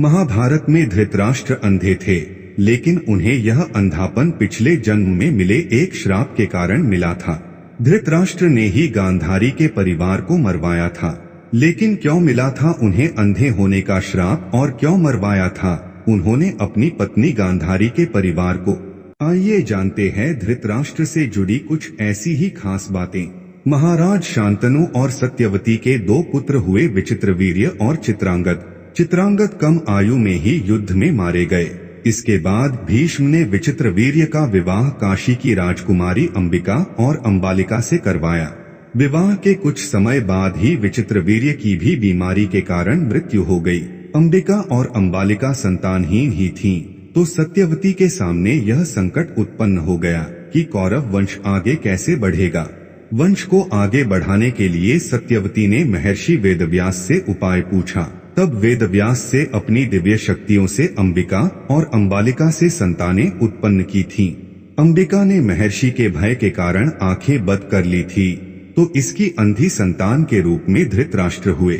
महाभारत में धृतराष्ट्र अंधे थे, लेकिन उन्हें यह अंधापन पिछले जन्म में मिले एक श्राप के कारण मिला था। धृतराष्ट्र ने ही गांधारी के परिवार को मरवाया था, लेकिन क्यों मिला था उन्हें अंधे होने का श्राप और क्यों मरवाया था उन्होंने अपनी पत्नी गांधारी के परिवार को? आइए जानते हैं धृतराष्ट्र से जुड़ी कुछ ऐसी ही खास बातें। महाराज शांतनु और सत्यवती के दो पुत्र हुए, विचित्रवीर्य और चित्रांगद। चित्रांगद कम आयु में ही युद्ध में मारे गए। इसके बाद भीष्म ने विचित्रवीर्य का विवाह काशी की राजकुमारी अंबिका और अंबालिका से करवाया। विवाह के कुछ समय बाद ही विचित्रवीर्य की भी बीमारी के कारण मृत्यु हो गई। अंबिका और अंबालिका संतानहीन ही थीं, तो सत्यवती के सामने यह संकट उत्पन्न हो गया कि कौरव वंश आगे कैसे बढ़ेगा। वंश को आगे बढ़ाने के लिए सत्यवती ने महर्षि वेदव्यास से उपाय पूछा। तब वेदव्यास से अपनी दिव्य शक्तियों से अंबिका और अंबालिका से संतानें उत्पन्न की थीं। अंबिका ने महर्षि के भय के कारण आंखें बंद कर ली थी, तो इसकी अंधी संतान के रूप में धृतराष्ट्र हुए।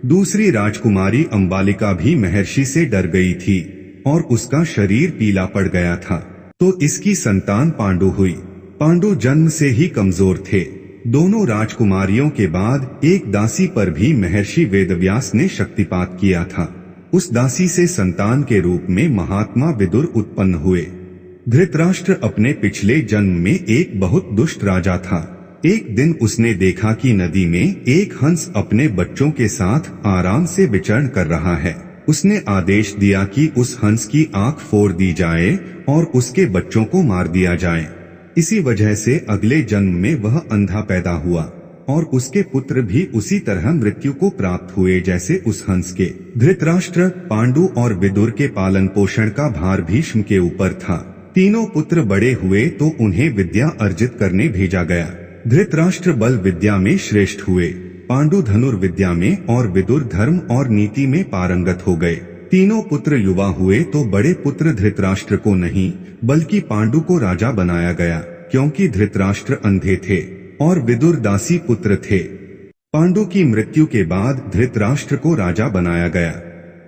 दूसरी राजकुमारी अंबालिका भी महर्षि से डर गई थी और उसका शरीर पीला पड़ गया था, तो इसकी संतान पांडु हुई। पांडु जन्म से ही कमजोर थे। दोनों राजकुमारियों के बाद एक दासी पर भी महर्षि वेदव्यास ने शक्तिपात किया था। उस दासी से संतान के रूप में महात्मा विदुर उत्पन्न हुए। धृतराष्ट्र अपने पिछले जन्म में एक बहुत दुष्ट राजा था। एक दिन उसने देखा कि नदी में एक हंस अपने बच्चों के साथ आराम से विचरण कर रहा है। उसने आदेश दिया कि उस हंस की आंख फोड़ दी जाए और उसके बच्चों को मार दिया जाए। इसी वजह से अगले जन्म में वह अंधा पैदा हुआ और उसके पुत्र भी उसी तरह मृत्यु को प्राप्त हुए जैसे उस हंस के। धृतराष्ट्र, पांडु और विदुर के पालन पोषण का भार भीष्म के ऊपर था। तीनों पुत्र बड़े हुए तो उन्हें विद्या अर्जित करने भेजा गया। धृतराष्ट्र बल विद्या में श्रेष्ठ हुए, पांडु धनुर्विद्या में और विदुर धर्म और नीति में पारंगत हो गए। तीनों पुत्र युवा हुए तो बड़े पुत्र धृतराष्ट्र को नहीं बल्कि पांडु को राजा बनाया गया, क्योंकि धृतराष्ट्र अंधे थे और विदुर दासी पुत्र थे। पांडु की मृत्यु के बाद धृतराष्ट्र को राजा बनाया गया।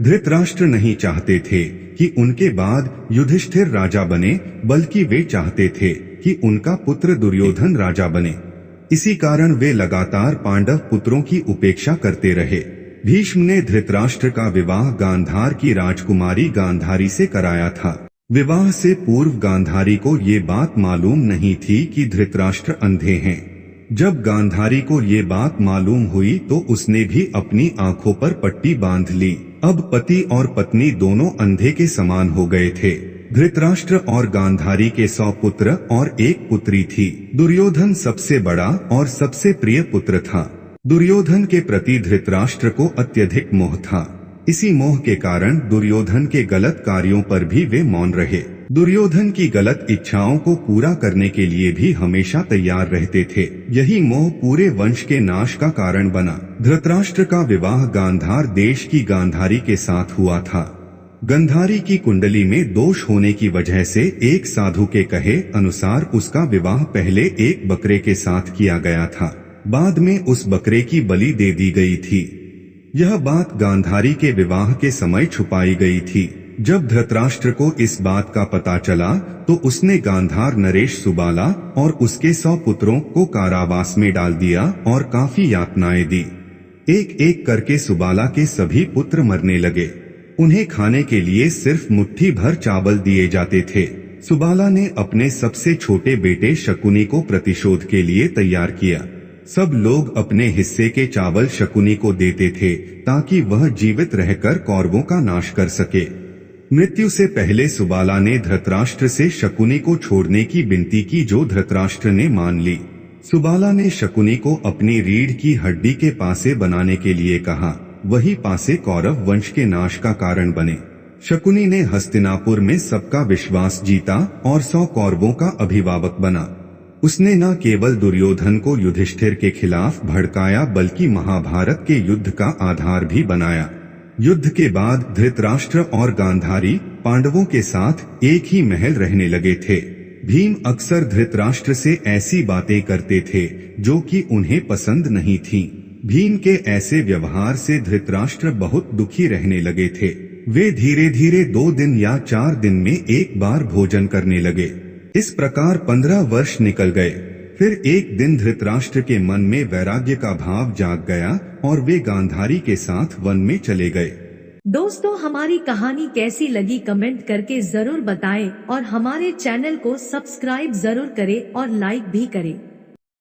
धृतराष्ट्र नहीं चाहते थे कि उनके बाद युधिष्ठिर राजा बने, बल्कि वे चाहते थे कि उनका पुत्र दुर्योधन राजा बने। इसी कारण वे लगातार पांडव पुत्रों की उपेक्षा करते रहे। भीष्म ने धृतराष्ट्र का विवाह गांधार की राजकुमारी गांधारी से कराया था। विवाह से पूर्व गांधारी को ये बात मालूम नहीं थी कि धृतराष्ट्र अंधे हैं। जब गांधारी को ये बात मालूम हुई तो उसने भी अपनी आंखों पर पट्टी बांध ली। अब पति और पत्नी दोनों अंधे के समान हो गए थे। धृतराष्ट्र और गांधारी के 100 पुत्र और एक पुत्री थी। दुर्योधन सबसे बड़ा और सबसे प्रिय पुत्र था। दुर्योधन के प्रति धृतराष्ट्र को अत्यधिक मोह था। इसी मोह के कारण दुर्योधन के गलत कार्यों पर भी वे मौन रहे। दुर्योधन की गलत इच्छाओं को पूरा करने के लिए भी हमेशा तैयार रहते थे। यही मोह पूरे वंश के नाश का कारण बना। धृतराष्ट्र का विवाह गांधार देश की गांधारी के साथ हुआ था। गांधारी की कुंडली में दोष होने की वजह से एक साधु के कहे अनुसार उसका विवाह पहले एक बकरे के साथ किया गया था, बाद में उस बकरे की बलि दे दी गई थी। यह बात गांधारी के विवाह के समय छुपाई गई थी। जब धृतराष्ट्र को इस बात का पता चला तो उसने गांधार नरेश सुबाला और उसके 100 पुत्रों को कारावास में डाल दिया और काफी यातनाएं दी। एक एक करके सुबाला के सभी पुत्र मरने लगे। उन्हें खाने के लिए सिर्फ मुट्ठी भर चावल दिए जाते थे। सुबाला ने अपने सबसे छोटे बेटे शकुनी को प्रतिशोध के लिए तैयार किया। सब लोग अपने हिस्से के चावल शकुनी को देते थे ताकि वह जीवित रहकर कौरवों का नाश कर सके। मृत्यु से पहले सुबाला ने धृतराष्ट्र से शकुनी को छोड़ने की विनती की, जो धृतराष्ट्र ने मान ली। सुबाला ने शकुनी को अपनी रीढ़ की हड्डी के पासे बनाने के लिए कहा। वही पासे कौरव वंश के नाश का कारण बने। शकुनी ने हस्तिनापुर में सबका विश्वास जीता और 100 कौरवों का अभिभावक बना। उसने न केवल दुर्योधन को युधिष्ठिर के खिलाफ भड़काया बल्कि महाभारत के युद्ध का आधार भी बनाया। युद्ध के बाद धृतराष्ट्र और गांधारी पांडवों के साथ एक ही महल रहने लगे थे। भीम अक्सर धृतराष्ट्र से ऐसी बातें करते थे जो कि उन्हें पसंद नहीं थीं। भीम के ऐसे व्यवहार से धृतराष्ट्र बहुत दुखी रहने लगे थे। वे धीरे धीरे 2 दिन या 4 दिन में एक बार भोजन करने लगे। इस प्रकार 15 वर्ष निकल गए। फिर एक दिन धृतराष्ट्र के मन में वैराग्य का भाव जाग गया और वे गांधारी के साथ वन में चले गए। दोस्तों, हमारी कहानी कैसी लगी कमेंट करके जरूर बताएं और हमारे चैनल को सब्सक्राइब जरूर करें और लाइक भी करें।